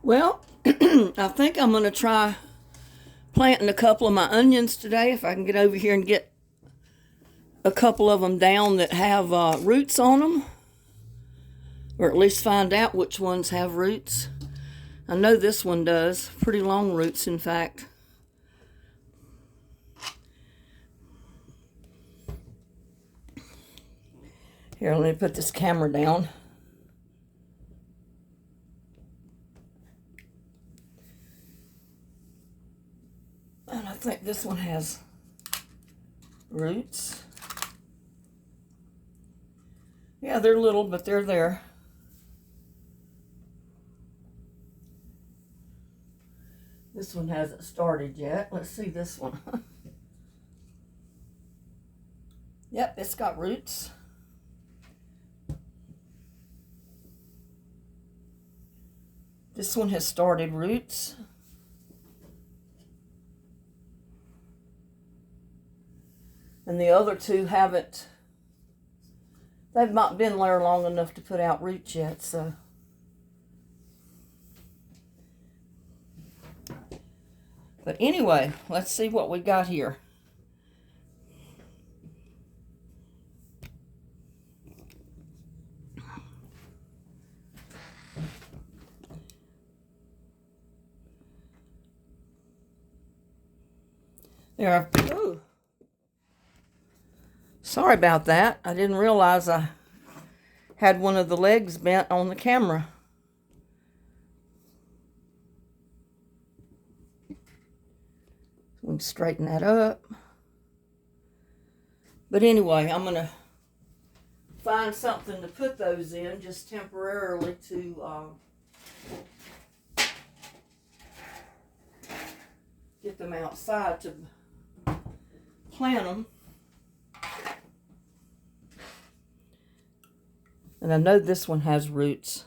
Well, I think I'm going to try planting a couple of my onions today if I can get over here and get a couple of them down that have roots on them, or at least find out which ones have roots. I know this one does, pretty long roots in fact. Here, let me put this camera down. And I think this one has roots. Yeah, they're little, but they're there. This one hasn't started yet. Let's see this one. Yep, it's got roots. This one has started roots. And the other two haven't. They've not been there long enough to put out roots yet, so. But anyway, let's see what we got here. There are, ooh. Sorry about that. I didn't realize I had one of the legs bent on the camera. We can straighten that up. But anyway, I'm going to find something to put those in just temporarily to get them outside to plant them. And I know this one has roots.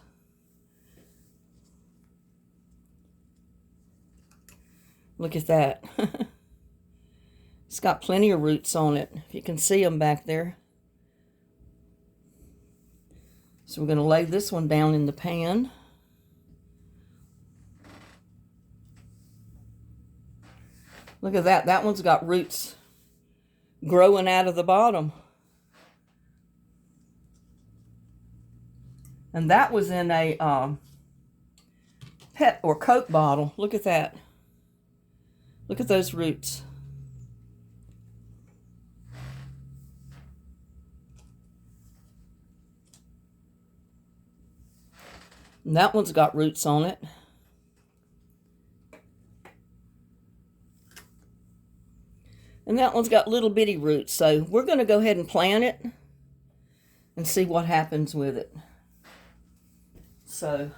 Look at that. It's got plenty of roots on it, if you can see them back there. So we're going to lay this one down in the pan. Look at that. That one's got roots growing out of the bottom. And that was in a pet or Coke bottle. Look at that. Look at those roots. And that one's got roots on it. And that one's got little bitty roots. So we're going to go ahead and plant it and see what happens with it. So,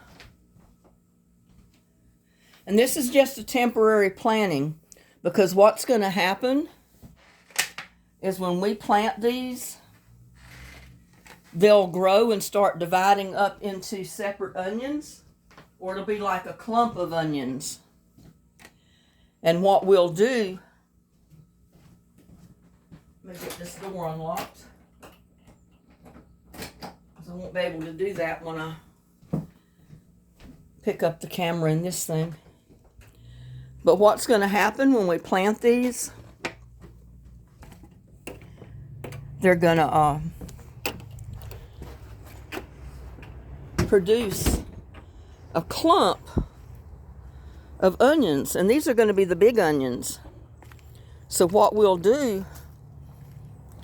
and this is just a temporary planting, because what's going to happen is when we plant these, they'll grow and start dividing up into separate onions, or it'll be like a clump of onions. And what we'll do, let me get this door unlocked, because I won't be able to do that when I pick up the camera in this thing. But what's going to happen when we plant these, they're going to produce a clump of onions, and these are going to be the big onions. So what we'll do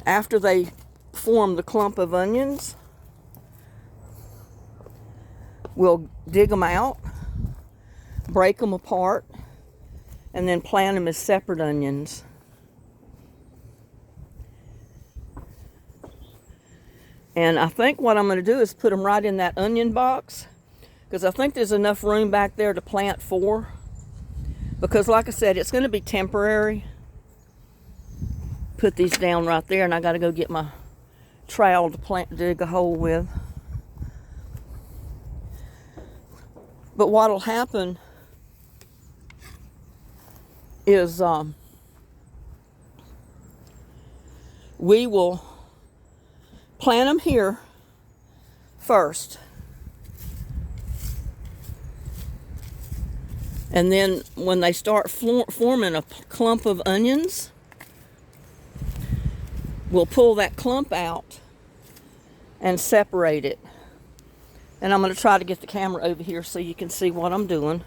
after they form the clump of onions, we'll dig them out, break them apart, and then plant them as separate onions. And I think what I'm going to do is put them right in that onion box, because I think there's enough room back there to plant 4. Because like I said, it's going to be temporary. Put these down right there, and I got to go get my trowel to dig a hole with. But what'll happen is we will plant them here first. And then when they start forming a clump of onions, we'll pull that clump out and separate it. And I'm going to try to get the camera over here so you can see what I'm doing.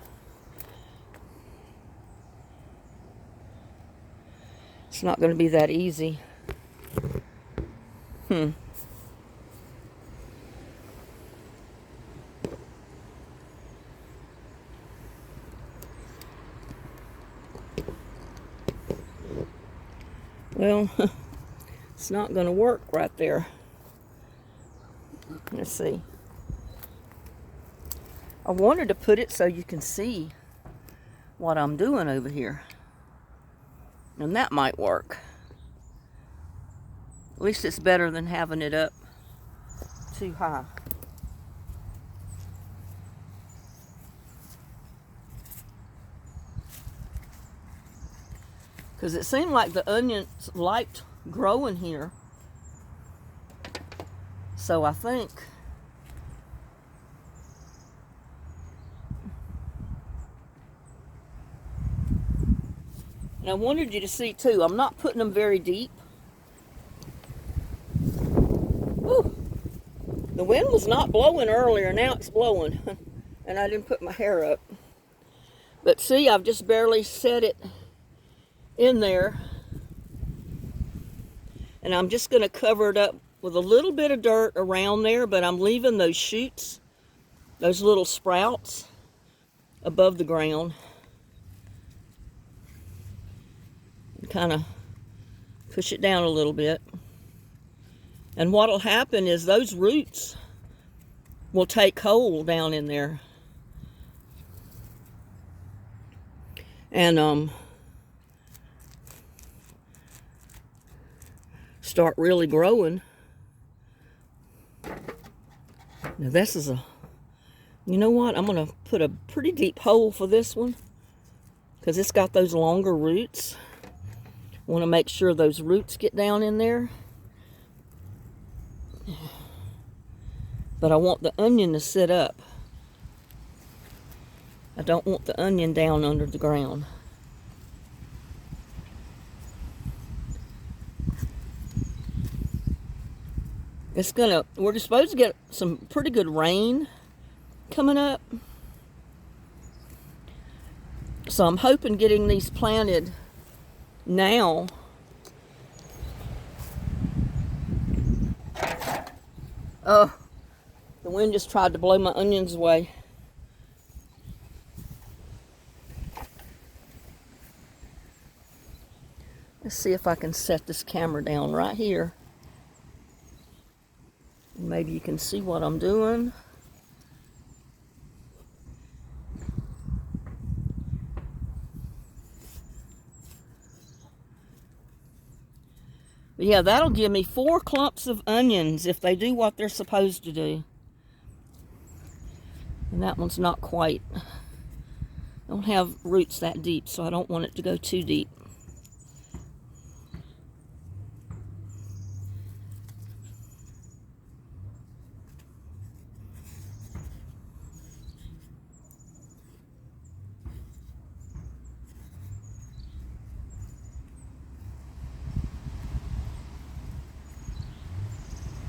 It's not going to be that easy. Well, it's not going to work right there. Let's see. I wanted to put it so you can see what I'm doing over here. And that might work. At least it's better than having it up too high. Because it seemed like the onions liked growing here. So I think and I wanted you to see too, I'm not putting them very deep. Woo. The wind was not blowing earlier, now it's blowing. And I didn't put my hair up. But see, I've just barely set it in there. And I'm just going to cover it up with a little bit of dirt around there, but I'm leaving those shoots, those little sprouts, above the ground. Kind of push it down a little bit. And what'll happen is those roots will take hold down in there. And start really growing. Now this is you know what? I'm going to put a pretty deep hole for this one because it's got those longer roots. I want to make sure those roots get down in there. But I want the onion to sit up. I don't want the onion down under the ground. We're supposed to get some pretty good rain coming up. So I'm hoping getting these planted now. Oh, the wind just tried to blow my onions away. Let's see if I can set this camera down right here. Maybe you can see what I'm doing. But yeah, that'll give me 4 clumps of onions if they do what they're supposed to do. And that one's not quite. I don't have roots that deep, so I don't want it to go too deep.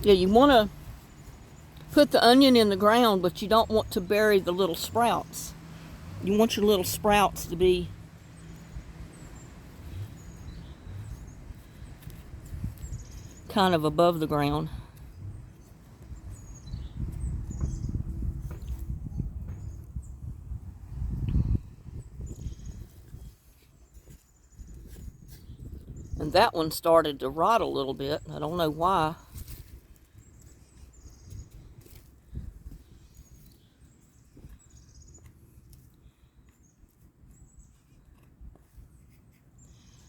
Yeah, you want to put the onion in the ground, but you don't want to bury the little sprouts. You want your little sprouts to be kind of above the ground. And that one started to rot a little bit. I don't know why.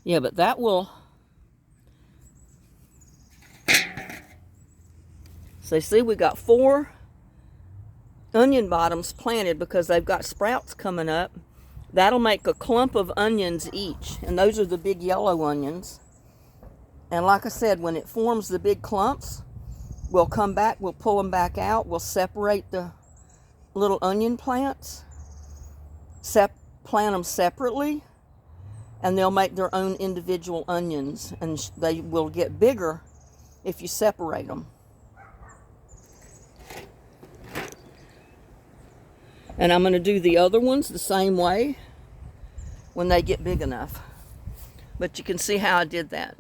Yeah, but that will... So see, we got 4 onion bottoms planted because they've got sprouts coming up. That'll make a clump of onions each. And those are the big yellow onions. And like I said, when it forms the big clumps, we'll come back, we'll pull them back out, we'll separate the little onion plants, plant them separately, and they'll make their own individual onions, and they will get bigger if you separate them. And I'm going to do the other ones the same way when they get big enough. But you can see how I did that.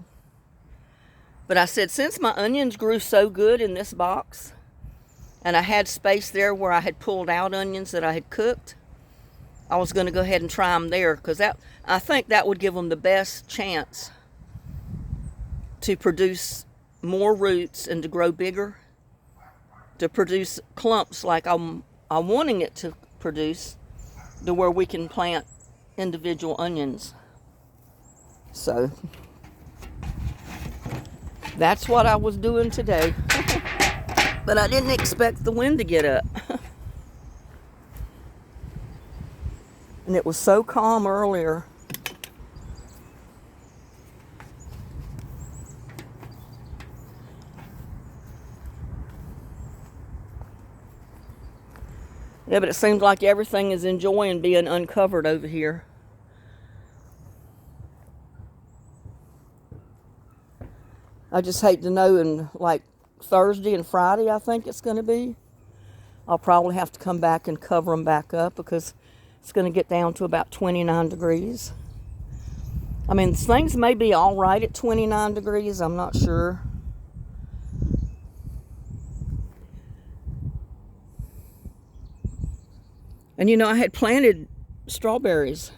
But I said, since my onions grew so good in this box, and I had space there where I had pulled out onions that I had cooked, I was going to go ahead and try them there, because I think that would give them the best chance to produce more roots and to grow bigger, to produce clumps like I'm wanting it to produce, to where we can plant individual onions. So that's what I was doing today. But I didn't expect the wind to get up. And it was so calm earlier. Yeah, but it seems like everything is enjoying being uncovered over here. I just hate to know, in like Thursday and Friday, I think it's going to be, I'll probably have to come back and cover them back up, because it's going to get down to about 29 degrees. I mean, things may be all right at 29 degrees. I'm not sure. And you know, I had planted strawberries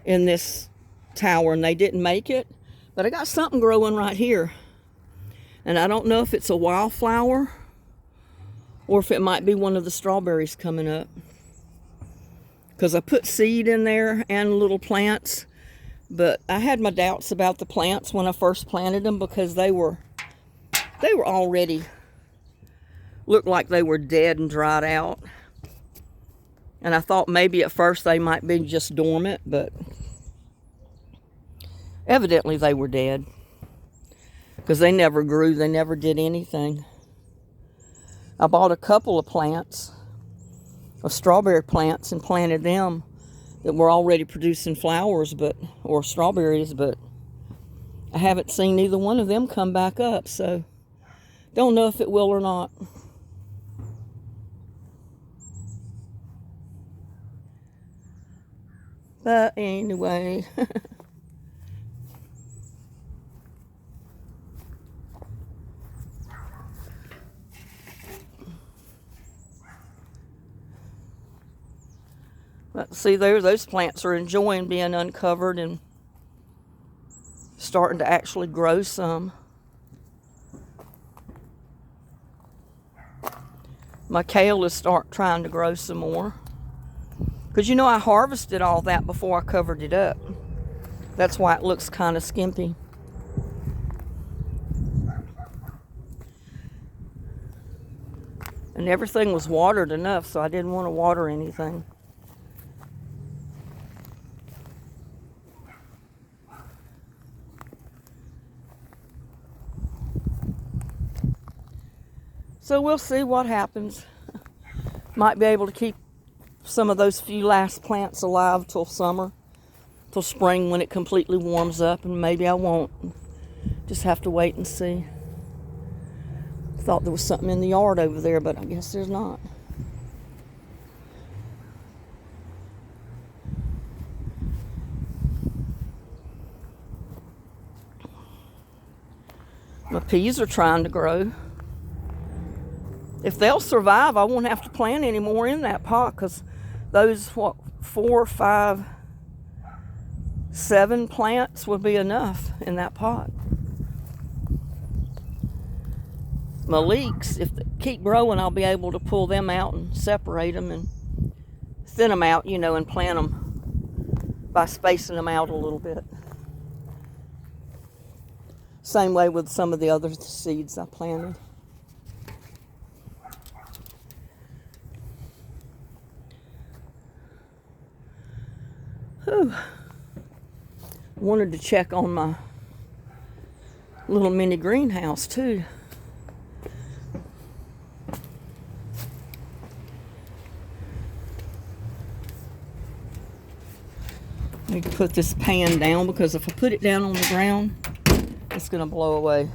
in this tower and they didn't make it. But I got something growing right here. And I don't know if it's a wildflower or if it might be one of the strawberries coming up. Because I put seed in there and little plants. But I had my doubts about the plants when I first planted them, because they were already, looked like they were dead and dried out. And I thought maybe at first they might be just dormant, but evidently they were dead. Because they never grew, they never did anything. I bought a couple of plants, of strawberry plants, and planted them that were already producing flowers, or strawberries, but I haven't seen either one of them come back up, so don't know if it will or not. But anyway, but see there, those plants are enjoying being uncovered and starting to actually grow some. My kale is trying to grow some more. Because you know, I harvested all that before I covered it up. That's why it looks kind of skimpy. And everything was watered enough, so I didn't want to water anything. So we'll see what happens. Might be able to keep some of those few last plants alive till summer, till spring when it completely warms up, and maybe I won't. Just have to wait and see. Thought there was something in the yard over there, but I guess there's not. My peas are trying to grow. If they'll survive, I won't have to plant any more in that pot, because those, 4, 5, 7 plants would be enough in that pot. My leeks, if they keep growing, I'll be able to pull them out and separate them and thin them out, you know, and plant them by spacing them out a little bit. Same way with some of the other seeds I planted. Whew. Wanted to check on my little mini greenhouse too. I need to put this pan down because if I put it down on the ground, it's going to blow away.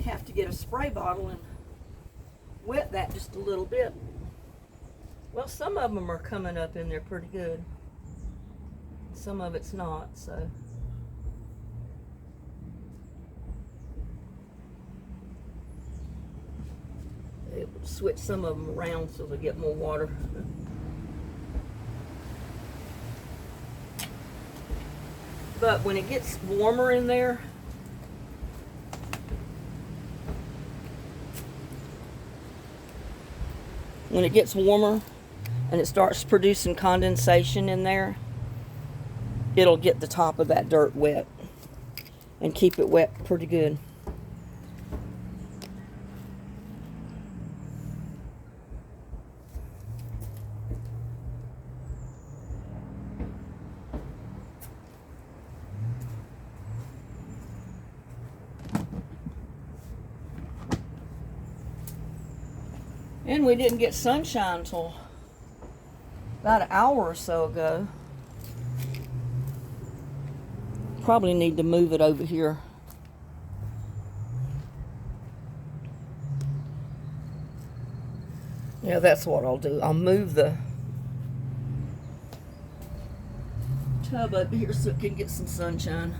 Have to get a spray bottle and wet that just a little bit. Well, some of them are coming up in there pretty good. Some of it's not, so. It will switch some of them around so they get more water. But when it gets warmer in there, when it gets warmer and it starts producing condensation in there, it'll get the top of that dirt wet and keep it wet pretty good. And we didn't get sunshine till about an hour or so ago. Probably need to move it over here. Yeah, that's what I'll do. I'll move the tub up here so it can get some sunshine.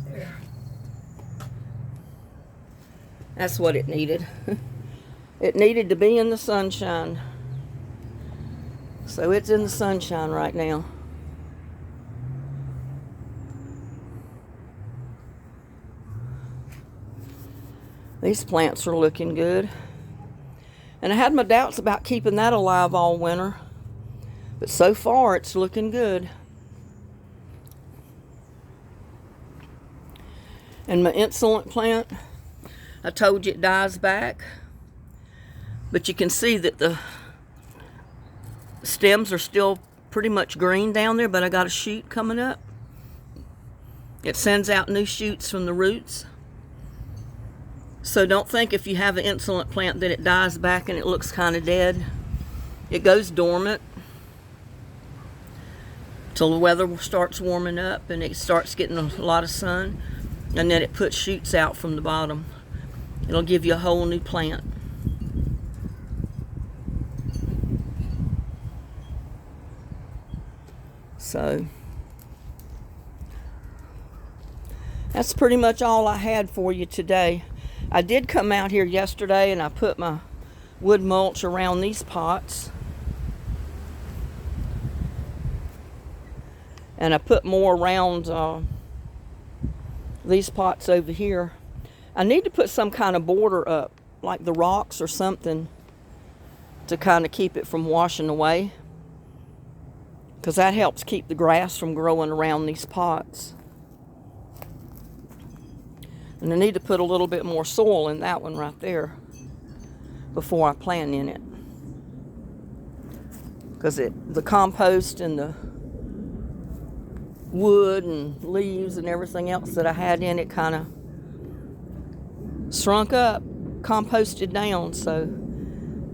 There. That's what it needed. It needed to be in the sunshine. So it's in the sunshine right now. These plants are looking good. And I had my doubts about keeping that alive all winter. But so far it's looking good. And my insolent plant, I told you it dies back. But you can see that the stems are still pretty much green down there, but I got a shoot coming up. It sends out new shoots from the roots. So don't think if you have an insolent plant that it dies back and it looks kind of dead. It goes dormant till the weather starts warming up and it starts getting a lot of sun, and then it puts shoots out from the bottom. It'll give you a whole new plant. So that's pretty much all I had for you today. I did come out here yesterday and I put my wood mulch around these pots. And I put more around these pots over here. I need to put some kind of border up, like the rocks or something, to kind of keep it from washing away. Because that helps keep the grass from growing around these pots. And I need to put a little bit more soil in that one right there before I plant in it. Because the compost and the wood and leaves and everything else that I had in it kind of shrunk up, composted down, so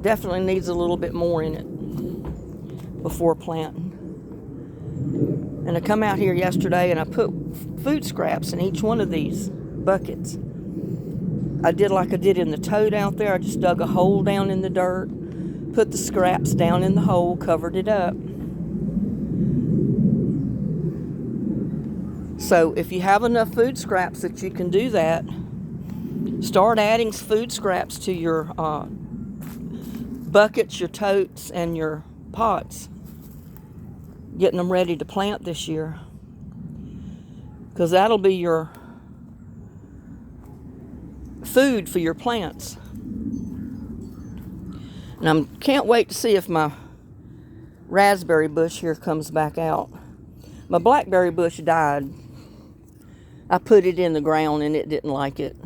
definitely needs a little bit more in it before planting. And I come out here yesterday and I put food scraps in each one of these buckets. I did like I did in the toad out there. I just dug a hole down in the dirt, put the scraps down in the hole, covered it up. So if you have enough food scraps that you can do that, start adding food scraps to your buckets, your totes, and your pots. Getting them ready to plant this year. Because that'll be your food for your plants. And I can't wait to see if my raspberry bush here comes back out. My blackberry bush died. I put it in the ground and it didn't like it.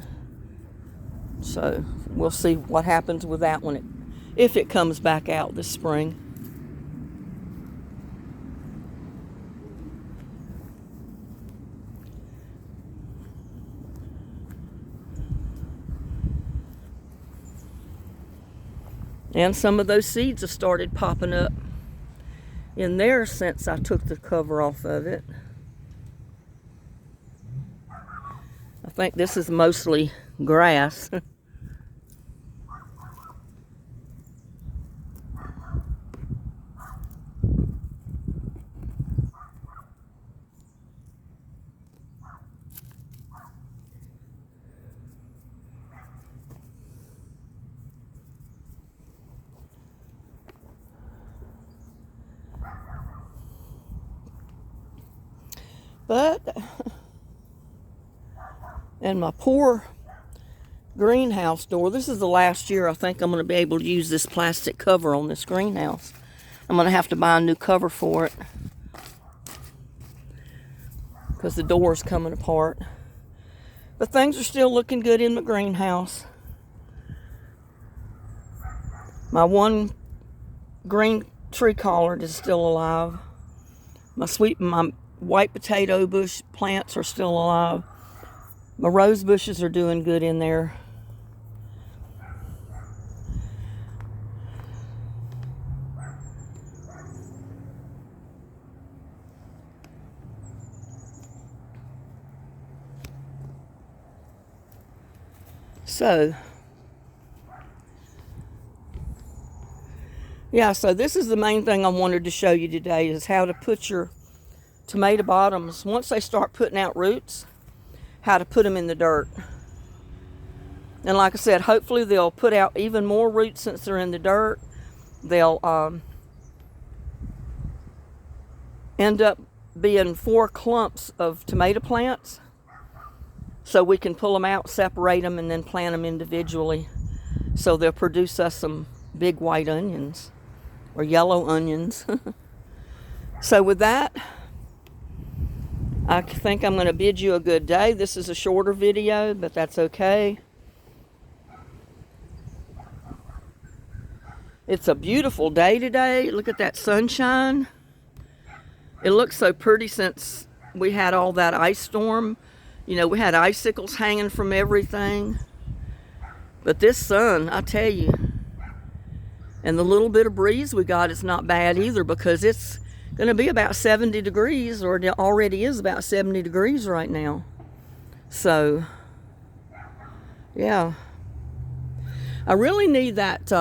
So we'll see what happens with that one if it comes back out this spring. And some of those seeds have started popping up in there since I took the cover off of it. I think this is mostly grass. But, and my poor greenhouse door, this is the last year I think I'm going to be able to use this plastic cover on this greenhouse. I'm going to have to buy a new cover for it because the door's coming apart. But things are still looking good in my greenhouse. My one green tree collard is still alive. My white potato bush plants are still alive. My rose bushes are doing good in there. So, yeah, so this is the main thing I wanted to show you today, is how to put your tomato bottoms, once they start putting out roots, how to put them in the dirt. And like I said, hopefully they'll put out even more roots since they're in the dirt. They'll end up being 4 clumps of tomato plants, so we can pull them out, separate them, and then plant them individually. So they'll produce us some big white onions or yellow onions. So with that, I think I'm going to bid you a good day. This is a shorter video, but that's okay. It's a beautiful day today. Look at that sunshine. It looks so pretty since we had all that ice storm. You know, we had icicles hanging from everything. But this sun, I tell you, and the little bit of breeze we got is not bad either, because it's going to be about 70 degrees, or it already is about 70 degrees right now. So, yeah. I really need that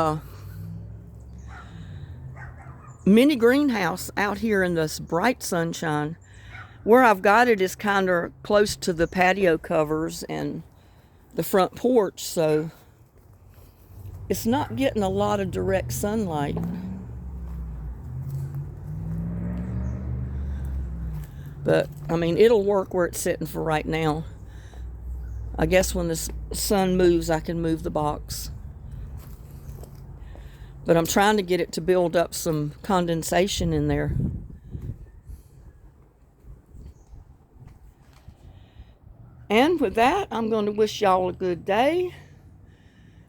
mini greenhouse out here in this bright sunshine. Where I've got it is kind of close to the patio covers and the front porch, so it's not getting a lot of direct sunlight. But, I mean, it'll work where it's sitting for right now. I guess when the sun moves, I can move the box. But I'm trying to get it to build up some condensation in there. And with that, I'm going to wish y'all a good day.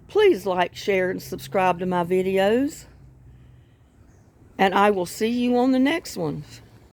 Please like, share, and subscribe to my videos. And I will see you on the next one.